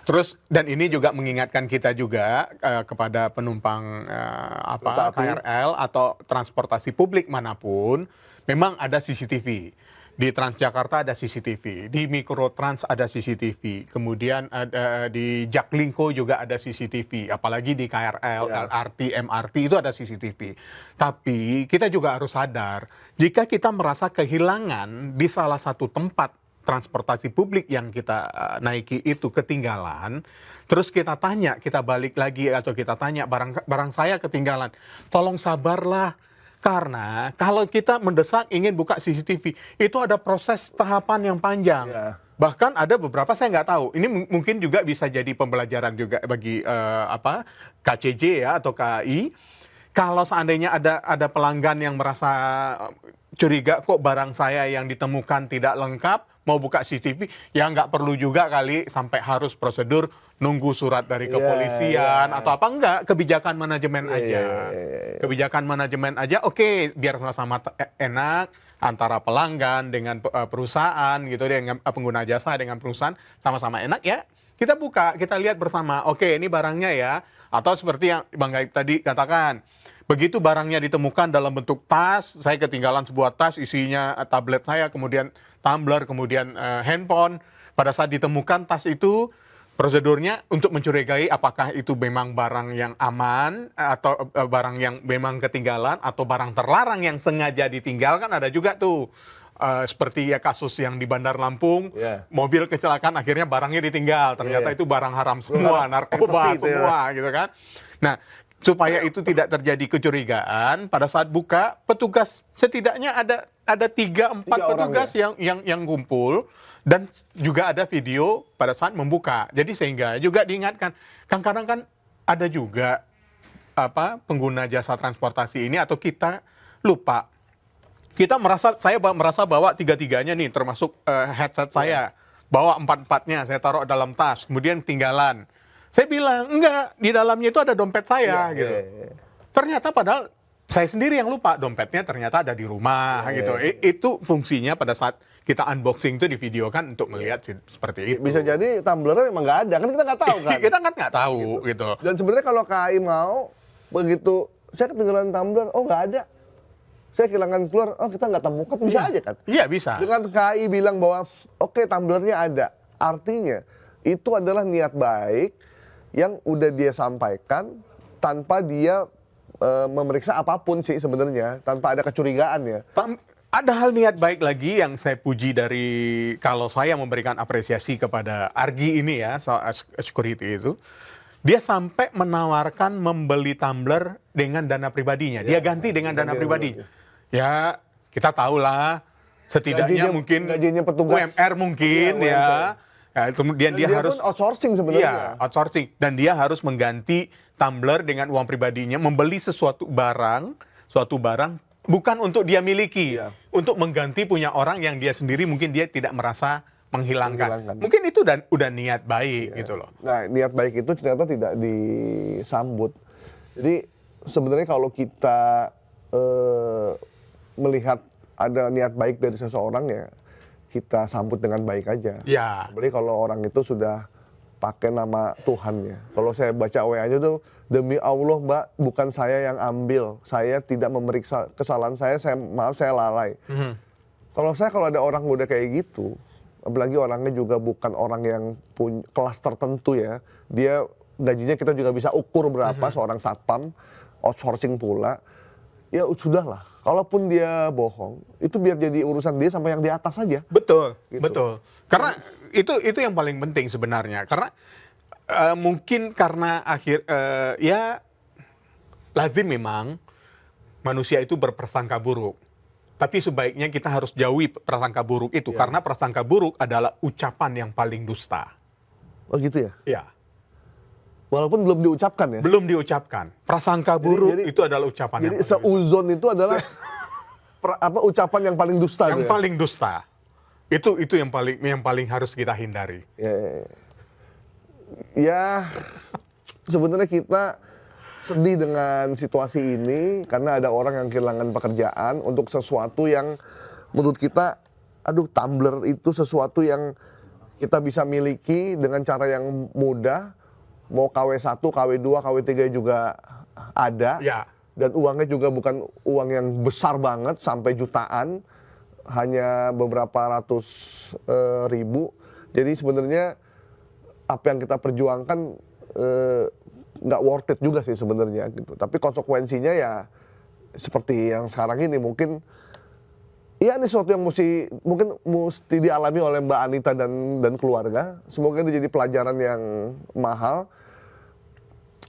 Terus dan ini juga mengingatkan kita juga kepada penumpang KRL atau transportasi publik manapun, memang ada CCTV. Di Transjakarta ada CCTV, di Mikrotrans ada CCTV, kemudian ada di Jaklingko juga ada CCTV, apalagi di KRL, LRT, MRT itu ada CCTV. Tapi kita juga harus sadar, jika kita merasa kehilangan di salah satu tempat transportasi publik yang kita naiki itu ketinggalan, terus kita tanya, kita balik lagi atau kita tanya barang saya ketinggalan, tolong sabarlah. Karena kalau kita mendesak ingin buka CCTV, itu ada proses tahapan yang panjang. Bahkan ada beberapa saya nggak tahu. Ini mungkin juga bisa jadi pembelajaran juga bagi KCJ ya atau KAI. Kalau seandainya ada pelanggan yang merasa curiga kok barang saya yang ditemukan tidak lengkap, mau buka CCTV, ya nggak perlu juga kali sampai harus prosedur nunggu surat dari kepolisian atau apa, enggak, kebijakan manajemen aja. Kebijakan manajemen aja, oke, biar sama-sama enak antara pelanggan dengan perusahaan gitu, dengan pengguna jasa dengan perusahaan sama-sama enak ya. Kita buka, kita lihat bersama, oke ini barangnya ya. Atau seperti yang Bang Gaib tadi katakan, begitu barangnya ditemukan dalam bentuk tas, saya ketinggalan sebuah tas isinya tablet saya, kemudian tumbler, kemudian handphone. Pada saat ditemukan tas itu, prosedurnya untuk mencurigai apakah itu memang barang yang aman atau barang yang memang ketinggalan atau barang terlarang yang sengaja ditinggalkan. Ada juga tuh seperti ya kasus yang di Bandar Lampung, mobil kecelakaan akhirnya barangnya ditinggal, ternyata itu barang haram semua, narkoba semua gitu kan. Nah, supaya itu tidak terjadi kecurigaan, pada saat buka petugas setidaknya ada 3-4 petugas yang kumpul, dan juga ada video pada saat membuka. Jadi sehingga juga diingatkan, kadang-kadang kan ada juga pengguna jasa transportasi ini atau kita lupa. Saya merasa bawa 3-3-nya nih, termasuk headset saya, bawa 4-4-nya saya taruh dalam tas, kemudian ketinggalan. Saya bilang, enggak, di dalamnya itu ada dompet saya gitu. Ternyata padahal saya sendiri yang lupa, dompetnya ternyata ada di rumah gitu. Itu fungsinya pada saat kita unboxing itu divideokan untuk melihat seperti itu. Bisa jadi tumblernya memang nggak ada, kan kita nggak tahu kan. Kita kan nggak tahu gitu. Dan sebenarnya kalau KAI mau, begitu saya ketinggalan tumbler, oh nggak ada. Saya kehilangan keluar, oh kita nggak temukan, bisa aja kan? Iya bisa. Dengan KAI bilang bahwa, oke tumblernya ada, artinya itu adalah niat baik yang udah dia sampaikan tanpa dia memeriksa apapun sih sebenarnya, tanpa ada kecurigaan ya. Ada hal niat baik lagi yang saya puji dari, kalau saya memberikan apresiasi kepada Argi ini ya, security itu, dia sampai menawarkan membeli tumbler dengan dana pribadinya. Dia ganti dengan dana pribadi. Ya, kita tahulah, setidaknya mungkin gajinya petugas UMR mungkin ya. Kemudian dia harus pun outsourcing sebenarnya. Iya, outsourcing, dan dia harus mengganti tumbler dengan uang pribadinya, membeli suatu barang bukan untuk dia miliki, untuk mengganti punya orang yang dia sendiri mungkin dia tidak merasa menghilangkan. Mungkin itu udah niat baik gitu loh. Nah, niat baik itu ternyata tidak disambut. Jadi sebenarnya kalau kita melihat ada niat baik dari seseorang ya, kita sambut dengan baik aja. Apalagi kalau orang itu sudah pakai nama Tuhan ya. Kalau saya baca WA-nya tuh, demi Allah Mbak, bukan saya yang ambil. Saya tidak memeriksa kesalahan saya maaf saya lalai. Kalau ada orang udah kayak gitu, apalagi orangnya juga bukan orang yang punya kelas tertentu ya. Dia gajinya kita juga bisa ukur berapa, seorang satpam, outsourcing pula. Ya sudahlah, kalaupun dia bohong, itu biar jadi urusan dia sama yang di atas saja. Betul, gitu. Betul. Karena itu yang paling penting sebenarnya. Karena mungkin karena ya lazim memang manusia itu berprasangka buruk. Tapi sebaiknya kita harus jauhi prasangka buruk itu, karena prasangka buruk adalah ucapan yang paling dusta. Oh gitu ya? Iya. Walaupun belum diucapkan ya? Belum diucapkan. Prasangka buruk itu adalah ucapan yang paling dusta. Jadi seuzon itu adalah ucapan yang paling dusta. Yang paling dusta. Itu yang paling harus kita hindari. Ya sebenarnya kita sedih dengan situasi ini karena ada orang yang kehilangan pekerjaan untuk sesuatu yang menurut kita, aduh tumbler itu sesuatu yang kita bisa miliki dengan cara yang mudah, mau KW1, KW2, KW3 juga ada, dan uangnya juga bukan uang yang besar banget sampai jutaan, hanya beberapa ratus ribu. Jadi sebenarnya apa yang kita perjuangkan nggak worth it juga sih sebenarnya gitu. Tapi konsekuensinya ya seperti yang sekarang ini mungkin ya ini sesuatu yang mungkin mesti dialami oleh Mbak Anita dan keluarga. Semoga ini jadi pelajaran yang mahal.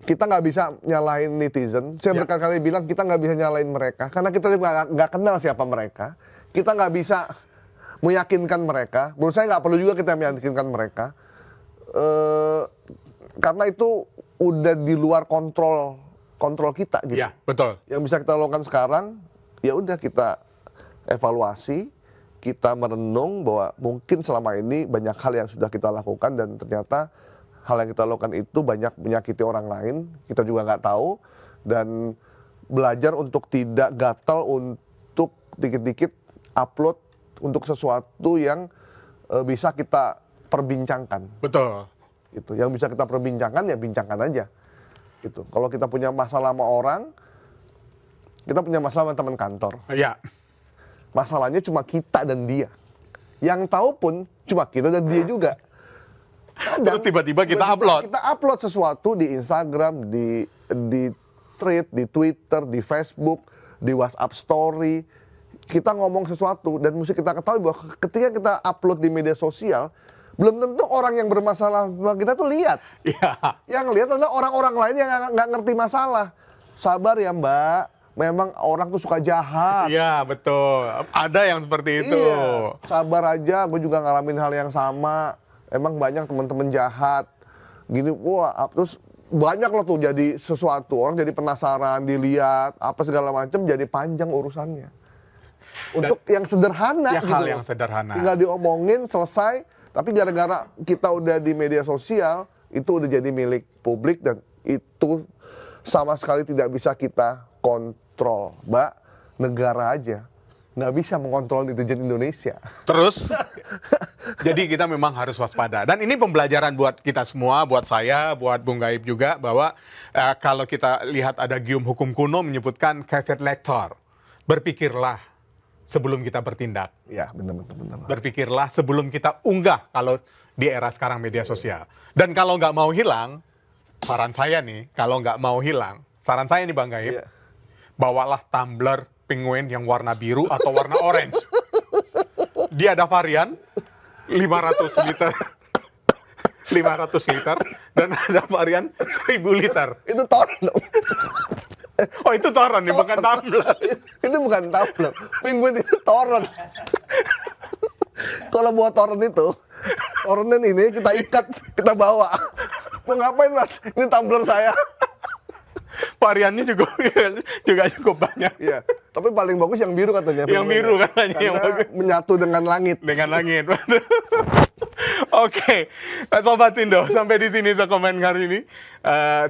Kita nggak bisa nyalain netizen. Saya berkali-kali bilang kita nggak bisa nyalain mereka karena kita nggak kenal siapa mereka. Kita nggak bisa meyakinkan mereka. Menurut saya nggak perlu juga kita meyakinkan mereka. Karena itu udah di luar kontrol kita gitu. Iya, betul. Yang bisa kita lakukan sekarang, ya udah kita evaluasi, kita merenung bahwa mungkin selama ini banyak hal yang sudah kita lakukan dan ternyata hal yang kita lakukan itu banyak menyakiti orang lain. Kita juga nggak tahu dan belajar untuk tidak gatal untuk dikit-dikit upload untuk sesuatu yang bisa kita perbincangkan. Betul. Gitu. Yang bisa kita perbincangkan ya bincangkan aja. Gitu. Kalau kita punya masalah sama orang, kita punya masalah sama teman kantor. Iya. Masalahnya cuma kita dan dia. Yang tahu pun cuma kita dan dia juga. Terus tiba-tiba kita upload. Kita upload sesuatu di Instagram, di thread, di Twitter, di Facebook, di WhatsApp Story. Kita ngomong sesuatu dan mesti kita ketahui bahwa ketika kita upload di media sosial, belum tentu orang yang bermasalah sama kita tuh lihat. Iya. Yang lihat adalah orang-orang lain yang nggak ngerti masalah. Sabar ya Mbak, memang orang tuh suka jahat. Iya, betul. Ada yang seperti itu. Iya, sabar aja, gue juga ngalamin hal yang sama. Emang banyak teman-teman jahat. Gini, wah, terus banyak loh tuh jadi sesuatu. Orang jadi penasaran, dilihat, apa segala macam, jadi panjang urusannya. Untuk yang sederhana ya, gitu. Hal yang sederhana. Tinggal diomongin, selesai. Tapi gara-gara kita udah di media sosial, itu udah jadi milik publik dan itu sama sekali tidak bisa kita kontrol. Mbak, negara aja nggak bisa mengontrol netizen Indonesia. Terus, jadi kita memang harus waspada. Dan ini pembelajaran buat kita semua, buat saya, buat Bung Gaib juga, bahwa kalau kita lihat ada gium hukum kuno menyebutkan caveat lector, berpikirlah sebelum kita bertindak. Ya, benar. Berpikirlah sebelum kita unggah kalau di era sekarang media sosial. Dan kalau nggak mau hilang, saran saya nih, kalau nggak mau hilang, saran saya nih Bang Gaib, bawalah tumbler penguin yang warna biru atau warna orange. Dia ada varian 500 liter. 500 liter dan ada varian 1000 liter. Itu toren. Oh, itu toren nih, bukan tumbler. Itu bukan tumbler. Penguin itu toren. Kalau buat toren itu, torennya ini kita ikat, kita bawa. Mau ngapain Mas? Ini tumbler saya. Variannya juga cukup banyak. Iya, tapi paling bagus yang biru katanya. Yang biru katanya. Karena yang bagus. menyatu dengan langit. Dengan langit. Oke, Sobat Sindo, sampai di sini komen hari ini.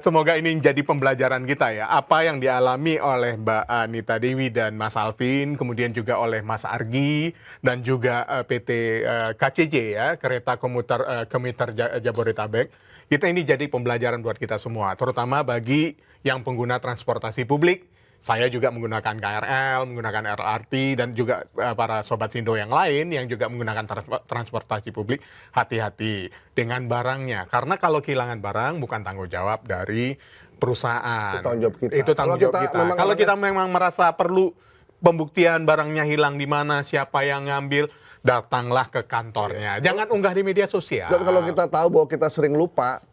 Semoga ini jadi pembelajaran kita ya. Apa yang dialami oleh Mbak Anita Dewi dan Mas Alvin, kemudian juga oleh Mas Argi, dan juga PT KCJ ya, Kereta Komuter Jabodetabek. Kita ini jadi pembelajaran buat kita semua, terutama bagi yang pengguna transportasi publik. Saya juga menggunakan KRL, menggunakan LRT, dan juga para Sobat Sindo yang lain yang juga menggunakan transportasi publik. Hati-hati dengan barangnya, karena kalau kehilangan barang bukan tanggung jawab dari perusahaan. Itu tanggung jawab kita. Itu tanggung jawab kita. Kalau kita memang merasa perlu pembuktian barangnya hilang di mana, siapa yang ngambil, datanglah ke kantornya. Jangan unggah di media sosial. Dan kalau kita tahu bahwa kita sering lupa,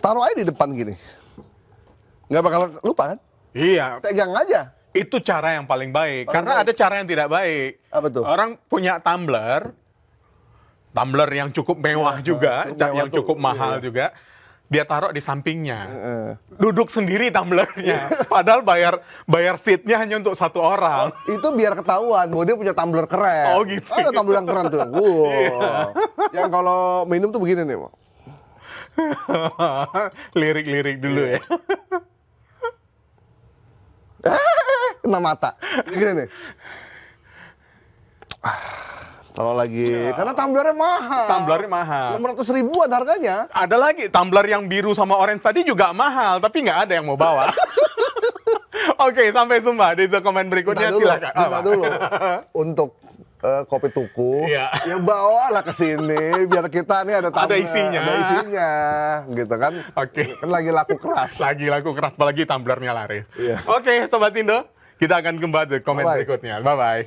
taruh aja di depan gini. Nggak bakal lupa kan? Iya. Pegang aja. Itu cara yang paling baik. Karena ada cara yang tidak baik. Apa tuh? Orang punya tumbler yang cukup mewah juga, yang cukup mahal juga. Dia taruh di sampingnya. Duduk sendiri tumblernya. Padahal bayar seatnya hanya untuk satu orang. Itu biar ketahuan bahwa dia punya tumbler keren. Oh gitu. Ada tumbler yang keren tuh. Wow. Yang kalau minum tuh begini nih. Lirik-lirik dulu ya. Kena mata. Gini nih. Kalau lagi, karena tumblernya mahal. Tumblernya mahal. 600 ribuan harganya. Ada lagi, tumbler yang biru sama orange tadi juga mahal, tapi nggak ada yang mau bawa. Oke, sampai jumpa di komen berikutnya. Silakan. Minta dulu. Untuk kopi tuku, ya bawalah ke sini biar kita nih ada ada isinya, gitu kan. Oke. Kan lagi laku keras. Lagi laku keras, apalagi tumblernya laris. Iya. Oke, Sobat Indo, kita akan kembali di komen berikutnya. Bye bye.